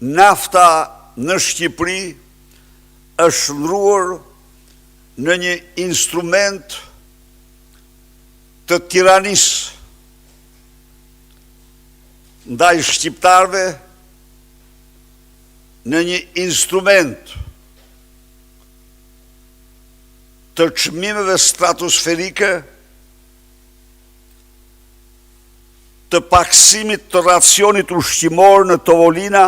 nafta në Shqipëri është ndruar në një instrument të tiranisë ndaj shqiptarve, në një instrument të çmimeve stratosferike, të paksimit të racionit ushqimor në Tovolina,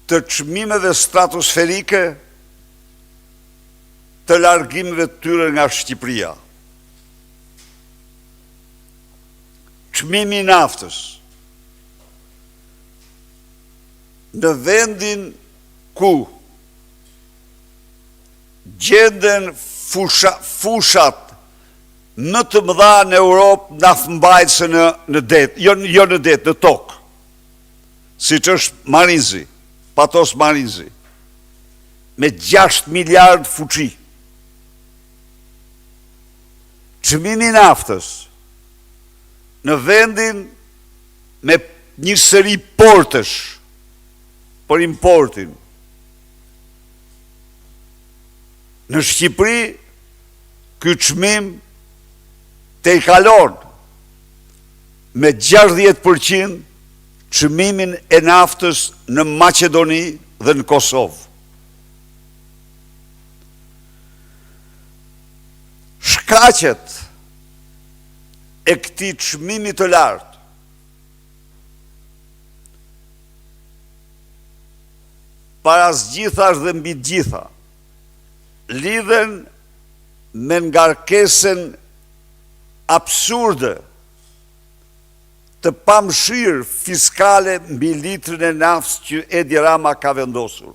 të çmimeve stratosferike, të largimeve të tyre nga Shqipëria. Çmimi i naftës në vendin ku gjenden fushat më të mëdha në Europë naftëmbajtëse në det, jo në det, në tokë, siç është Marinzi, Patos Marinzi, me 6 miliard fuqi. Çmimi i naftës në vendin me një seri portësh për importin. Në Shqipëri, ky çmim te i kalon me 60% çmimin e naftës në Maqedoni dhe në Kosovë. Shkaqet e këtij çmimi të lartë para zgjithash dhe mbi gjitha lidhen me ngarkesën absurde të pamshirë fiskale mbi litrin e naftës që Edi Rama ka vendosur.